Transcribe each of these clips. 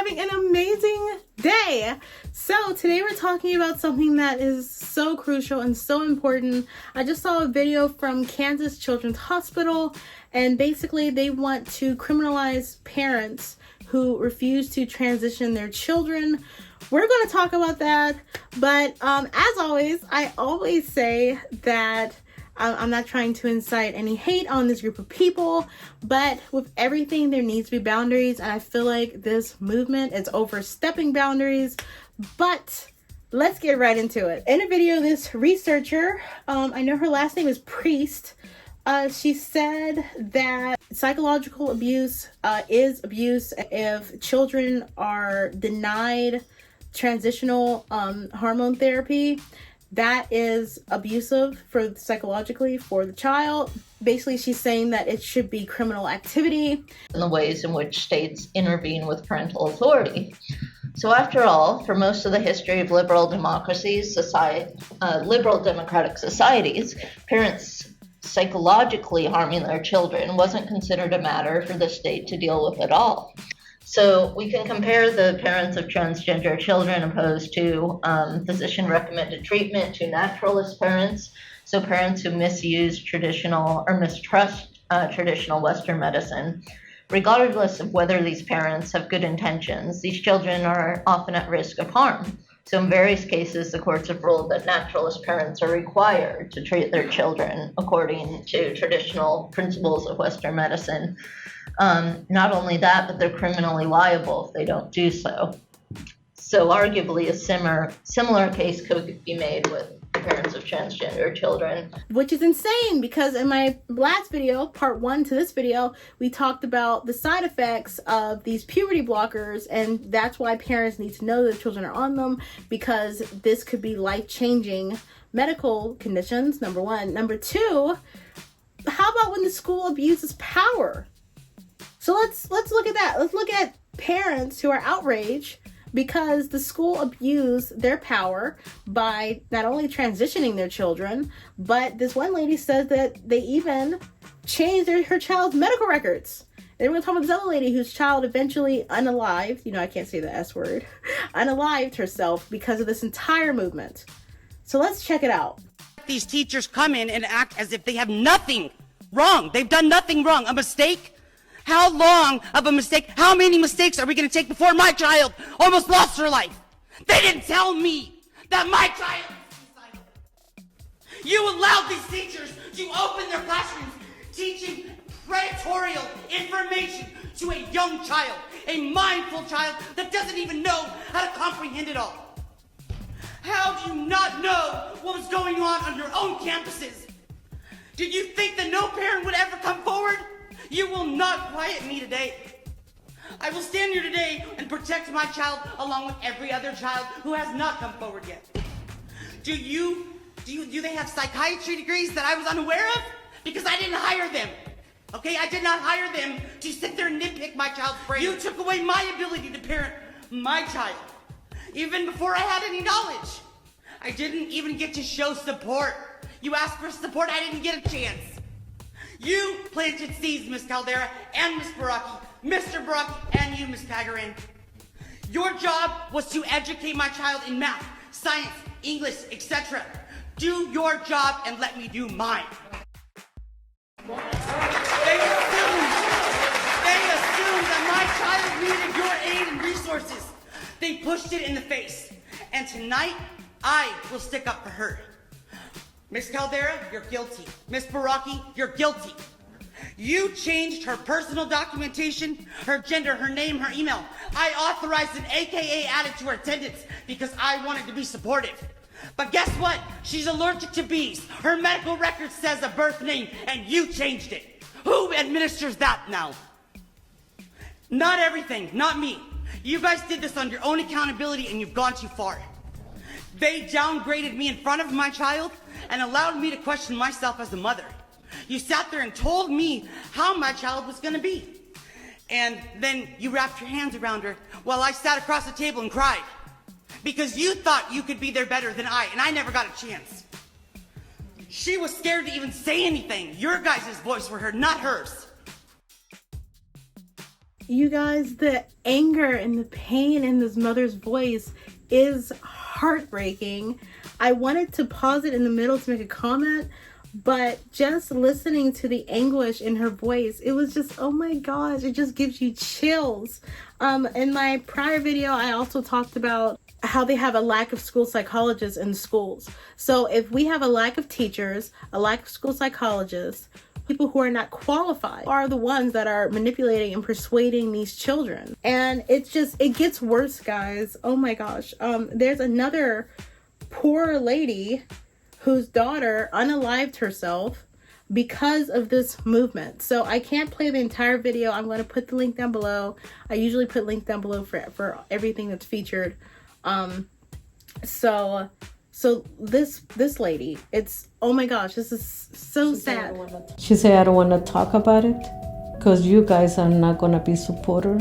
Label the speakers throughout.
Speaker 1: having an amazing day. So today we're talking about something that is so crucial and so important. I just saw a video from Kansas Children's Hospital, and basically they want to criminalize parents who refuse to transition their children. We're going to talk about that, but as always, I always say that I'm not trying to incite any hate on this group of people, but with everything, there needs to be boundaries, and I feel like this movement is overstepping boundaries, but let's get right into it. In a video, this researcher, I know her last name is Priest, she said that psychological abuse is abuse if children are denied transitional hormone therapy. That is abusive psychologically for the child. Basically, she's saying that it should be criminal activity.
Speaker 2: In the ways in which states intervene with parental authority. So after all, for most of the history of liberal democracies, liberal democratic societies, parents psychologically harming their children wasn't considered a matter for the state to deal with at all. So we can compare the parents of transgender children opposed to physician-recommended treatment to naturalist parents, so parents who misuse traditional or mistrust traditional Western medicine. Regardless of whether these parents have good intentions, these children are often at risk of harm. So in various cases, the courts have ruled that naturalist parents are required to treat their children according to traditional principles of Western medicine. Not only that, but they're criminally liable if they don't do so. So arguably a similar case could be made with the parents of transgender children.
Speaker 1: Which is insane, because in my last video, part 1 to this video, we talked about the side effects of these puberty blockers, and that's why parents need to know their children are on them, because this could be life-changing medical conditions, number 1. Number 2, how about when the school abuses power? So let's look at that. Let's look at parents who are outraged because the school abused their power by not only transitioning their children, but this one lady says that they even changed her child's medical records. And we're going to talk about this other lady whose child eventually unalived, I can't say the S word, unalived herself because of this entire movement. So let's check it out.
Speaker 3: These teachers come in and act as if they have nothing wrong. They've done nothing wrong. A mistake? How long of a mistake? How many mistakes are we going to take before my child almost lost her life? They didn't tell me that my child was suicidal. You allowed these teachers to open their classrooms teaching predatory information to a young child, a mindful child that doesn't even know how to comprehend it all. How do you not know what was going on your own campuses? Did you think that no parent would ever come forward? You will not quiet me today. I will stand here today and protect my child along with every other child who has not come forward yet. Do they have psychiatry degrees that I was unaware of? Because I didn't hire them. Okay, I did not hire them to sit there and nitpick my child's brain. You took away my ability to parent my child, even before I had any knowledge. I didn't even get to show support. You asked for support, I didn't get a chance. You planted seeds, Ms. Caldera and Ms. Baraki, Mr. Baraki and you, Ms. Pagarin. Your job was to educate my child in math, science, English, etc. Do your job and let me do mine. They assumed that my child needed your aid and resources. They pushed it in the face. And tonight, I will stick up for her. Miss Caldera, you're guilty. Miss Baraki, you're guilty. You changed her personal documentation, her gender, her name, her email. I authorized an AKA added to her attendance because I wanted to be supportive. But guess what? She's allergic to bees. Her medical record says a birth name, and you changed it. Who administers that now? Not everything, not me. You guys did this on your own accountability, and you've gone too far. They downgraded me in front of my child and allowed me to question myself as a mother. You sat there and told me how my child was going to be. And then you wrapped your hands around her while I sat across the table and cried. Because you thought you could be there better than I, and I never got a chance. She was scared to even say anything. Your guys' voice were heard, not hers.
Speaker 1: You guys, the anger and the pain in this mother's voice is heartbreaking. I wanted to pause it in the middle to make a comment, but just listening to the anguish in her voice, it was just, oh my gosh, it just gives you chills. In my prior video, I also talked about how they have a lack of school psychologists in schools. So if we have a lack of teachers, a lack of school psychologists, people who are not qualified are the ones that are manipulating and persuading these children. And it gets worse, guys. Oh my gosh. There's another poor lady whose daughter unalived herself because of this movement. So I can't play the entire video. I'm going to put the link down below. I usually put links down below for everything that's featured. So this lady, it's, oh my gosh, this is so sad.
Speaker 4: She said, I don't want to talk about it because you guys are not going to be supporter.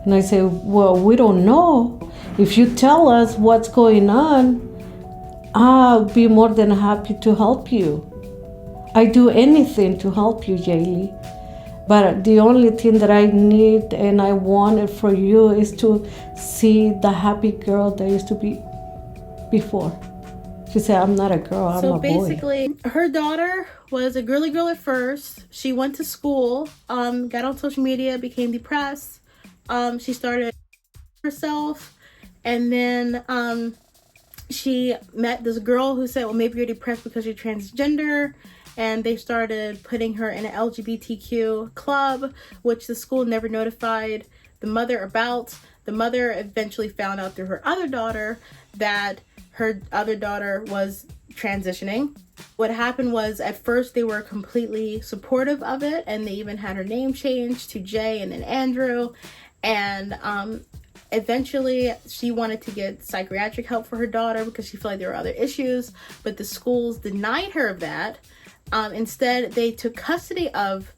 Speaker 4: And I said, well, we don't know. If you tell us what's going on, I'll be more than happy to help you. I do anything to help you, Jaylee. But the only thing that I need and I wanted for you is to see the happy girl that used to be before. She said, I'm not a girl, I'm a boy.
Speaker 1: So basically, her daughter was a girly girl at first. She went to school, got on social media, became depressed. She started herself, and then she met this girl who said, well, maybe you're depressed because you're transgender. And they started putting her in an LGBTQ club, which the school never notified the mother about. The mother eventually found out through her other daughter that her other daughter was transitioning. What happened was, at first they were completely supportive of it, and they even had her name changed to Jay and then Andrew. And eventually she wanted to get psychiatric help for her daughter because she felt like there were other issues, but the schools denied her of that. Instead, they took custody of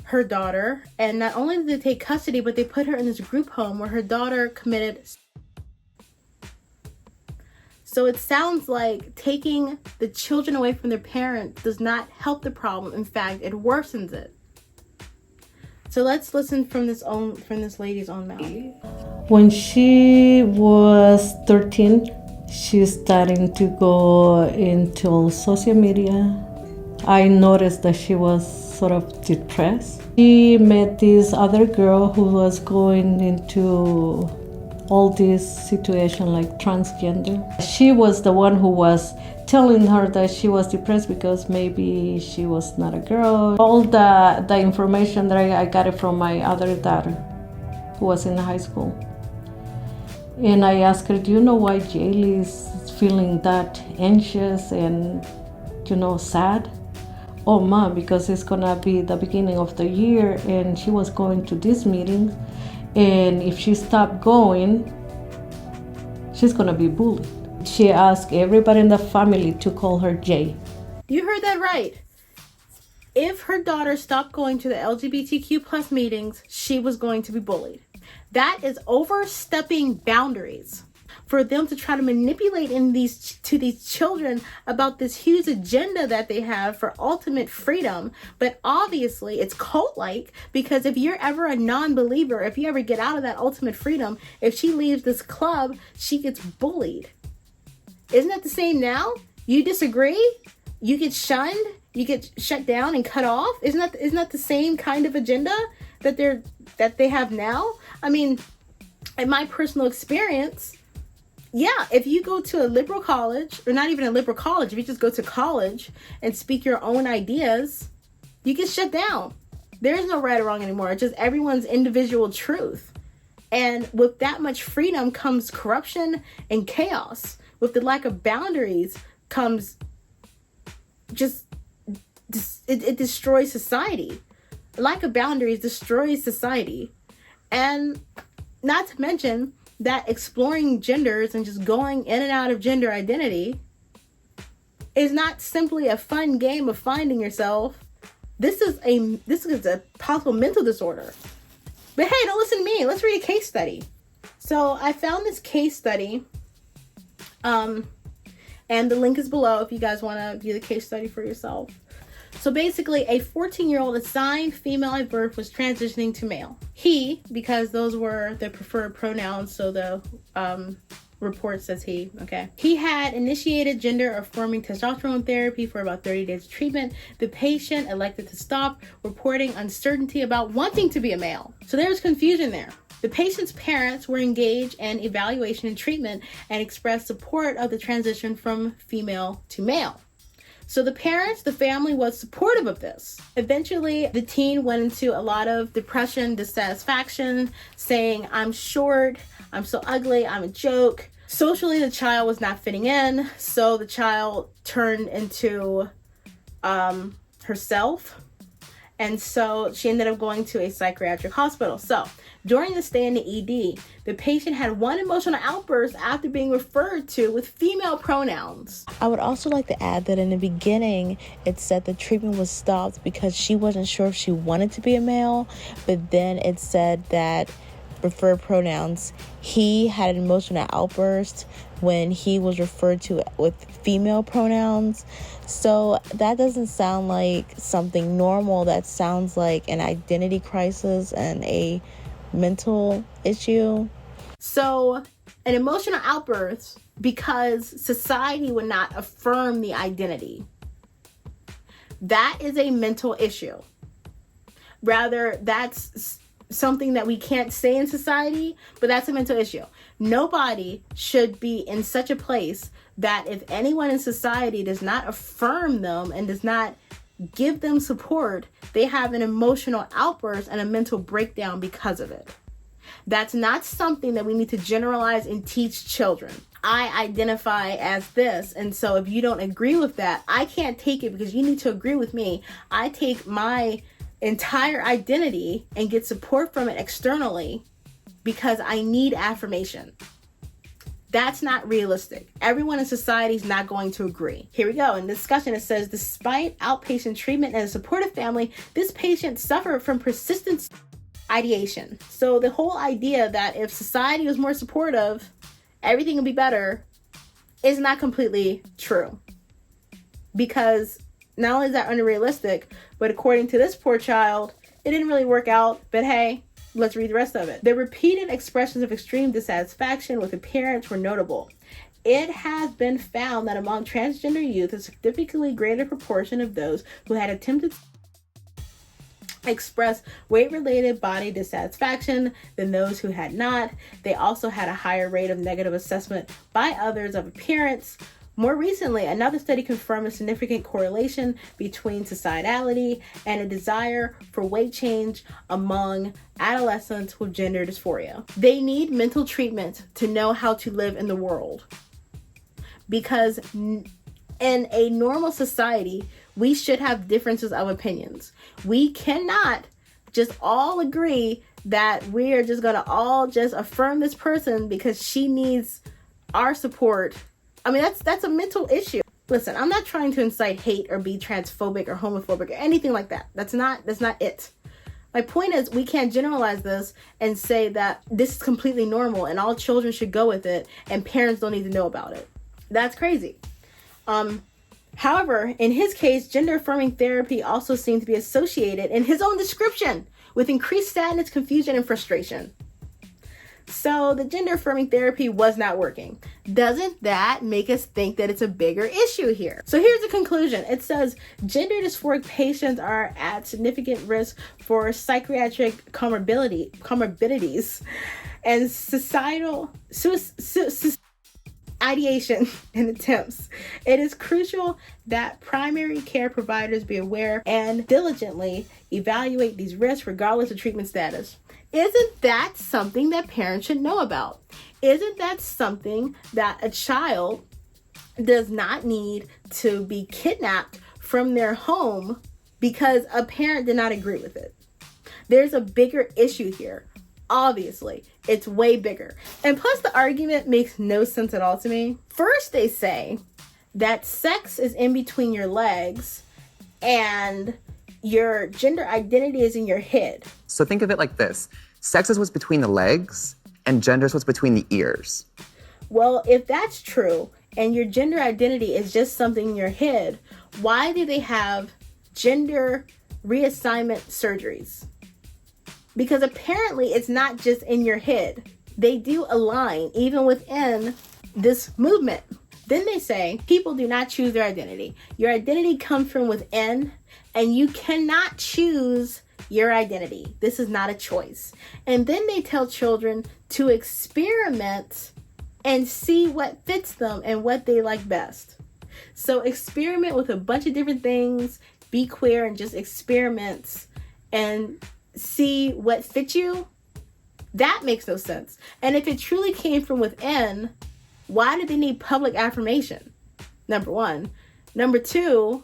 Speaker 1: her daughter, and not only did they take custody, but they put her in this group home where her daughter committed. So it sounds like taking the children away from their parents does not help the problem. In fact, it worsens it. So let's listen from this lady's own mouth.
Speaker 4: When she was 13, she's starting to go into social media. I noticed that she was sort of depressed. She met this other girl who was going into all this situation like transgender. She was the one who was telling her that she was depressed because maybe she was not a girl. All the information that I got it from my other daughter who was in high school. And I asked her, do you know why Jaylee is feeling that anxious and, sad? Oh, Mom, because it's gonna be the beginning of the year and she was going to this meeting, and if she stopped going, she's gonna be bullied. She asked everybody in the family to call her Jay.
Speaker 1: You heard that right. If her daughter stopped going to the LGBTQ plus meetings, she was going to be bullied. That is overstepping boundaries. For them to try to manipulate these children about this huge agenda that they have for ultimate freedom. But obviously it's cult-like, because if you're ever a non-believer, if you ever get out of that ultimate freedom, if she leaves this club, she gets bullied. Isn't that the same now? You disagree? You get shunned? You get shut down and cut off? Isn't that the same kind of agenda that they have now? I mean, in my personal experience, yeah, if you go to a liberal college, or not even a liberal college, if you just go to college and speak your own ideas, you get shut down. There is no right or wrong anymore. It's just everyone's individual truth. And with that much freedom comes corruption and chaos. With the lack of boundaries comes it destroys society. Lack of boundaries destroys society. And not to mention that exploring genders and just going in and out of gender identity is not simply a fun game of finding yourself. This is a possible mental disorder. But hey, don't listen to me. Let's read a case study. So I found this case study, and the link is below if you guys want to view the case study for yourself. So basically, a 14-year-old assigned female at birth was transitioning to male. He, because those were the preferred pronouns, so the report says he, okay. He had initiated gender-affirming testosterone therapy for about 30 days of treatment. The patient elected to stop, reporting uncertainty about wanting to be a male. So there was confusion there. The patient's parents were engaged in evaluation and treatment and expressed support of the transition from female to male. So the parents, the family was supportive of this. Eventually, the teen went into a lot of depression, dissatisfaction, saying, I'm short, I'm so ugly, I'm a joke. Socially, the child was not fitting in, so the child turned into herself. And so she ended up going to a psychiatric hospital. So during the stay in the ED, the patient had one emotional outburst after being referred to with female pronouns.
Speaker 5: I would also like to add that in the beginning, it said the treatment was stopped because she wasn't sure if she wanted to be a male, but then it said that preferred pronouns, he had an emotional outburst when he was referred to with female pronouns. So that doesn't sound like something normal. That sounds like an identity crisis and a mental issue.
Speaker 1: So an emotional outburst because society would not affirm the identity. That is a mental issue. Rather, that's something that we can't say in society, but that's a mental issue. Nobody should be in such a place that if anyone in society does not affirm them and does not give them support, they have an emotional outburst and a mental breakdown because of it. That's not something that we need to generalize and teach children. I identify as this, and so if you don't agree with that, I can't take it because you need to agree with me. I take my entire identity and get support from it externally because I need affirmation. That's not realistic. Everyone in society is not going to agree. Here we go. In the discussion, it says, despite outpatient treatment and a supportive family, this patient suffered from persistent ideation. So the whole idea that if society was more supportive, everything would be better is not completely true. Because not only is that unrealistic, but according to this poor child, it didn't really work out. But hey, let's read the rest of it. The repeated expressions of extreme dissatisfaction with appearance were notable. It has been found that among transgender youth, a significantly greater proportion of those who had attempted to express weight-related body dissatisfaction than those who had not. They also had a higher rate of negative assessment by others of appearance. More recently, another study confirmed a significant correlation between societality and a desire for weight change among adolescents with gender dysphoria. They need mental treatment to know how to live in the world. Because in a normal society, we should have differences of opinions. We cannot just all agree that we are just going to all just affirm this person because she needs our support. I mean, that's a mental issue. Listen, I'm not trying to incite hate or be transphobic or homophobic or anything like that. That's not it. My point is, we can't generalize this and say that this is completely normal and all children should go with it and parents don't need to know about it. That's crazy. However, in his case, gender-affirming therapy also seemed to be associated in his own description with increased sadness, confusion, and frustration. So the gender-affirming therapy was not working. Doesn't that make us think that it's a bigger issue here? So here's the conclusion. It says gender dysphoric patients are at significant risk for psychiatric comorbidities and societal ideation and attempts. It is crucial that primary care providers be aware and diligently evaluate these risks regardless of treatment status. Isn't that something that parents should know about? Isn't that something that a child does not need to be kidnapped from their home because a parent did not agree with it? There's a bigger issue here. Obviously, it's way bigger. And plus, the argument makes no sense at all to me. First, they say that sex is in between your legs and your gender identity is in your head.
Speaker 6: So think of it like this. Sex is what's between the legs and gender is what's between the ears.
Speaker 1: Well, if that's true and your gender identity is just something in your head, why do they have gender reassignment surgeries. Because apparently it's not just in your head. They do align even within this movement. Then they say people do not choose their identity. Your identity comes from within, and you cannot choose your identity. This is not a choice. And then they tell children to experiment and see what fits them and what they like best. So experiment with a bunch of different things, be queer and just experiments and see what fits you. That makes no sense. And if it truly came from within, why do they need public affirmation? Number one. Number two,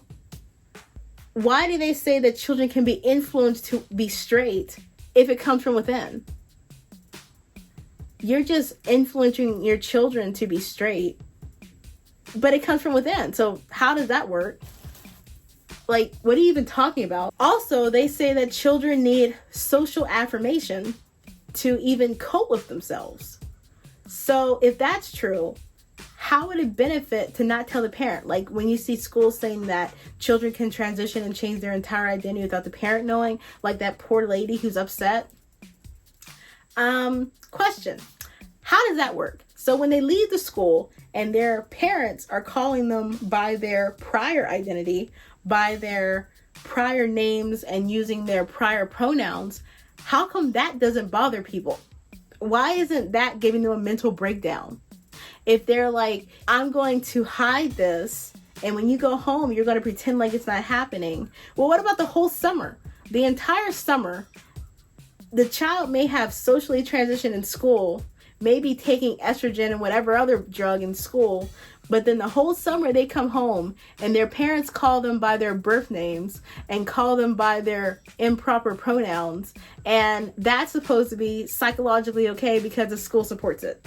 Speaker 1: why do they say that children can be influenced to be straight if it comes from within? You're just influencing your children to be straight, but it comes from within. So how does that work? Like, what are you even talking about? Also, they say that children need social affirmation to even cope with themselves. So if that's true, how would it benefit to not tell the parent? Like when you see schools saying that children can transition and change their entire identity without the parent knowing, like that poor lady who's upset. Question, how does that work? So when they leave the school and their parents are calling them by their prior identity, by their prior names and using their prior pronouns, how come that doesn't bother people? Why isn't that giving them a mental breakdown? If they're like, I'm going to hide this, and when you go home, you're going to pretend like it's not happening. Well, what about the whole summer? The entire summer, the child may have socially transitioned in school, maybe taking estrogen and whatever other drug in school, but then the whole summer they come home and their parents call them by their birth names and call them by their improper pronouns, and that's supposed to be psychologically okay because the school supports it.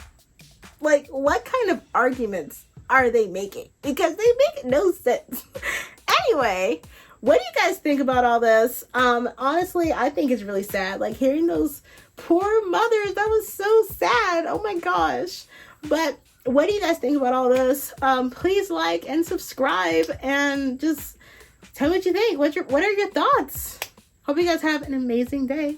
Speaker 1: Like, what kind of arguments are they making? Because they make no sense. Anyway, what do you guys think about all this? Honestly, I think it's really sad. Like, hearing those poor mothers, that was so sad. Oh my gosh. But what do you guys think about all this? Please like and subscribe and just tell me what you think. What are your thoughts? Hope you guys have an amazing day.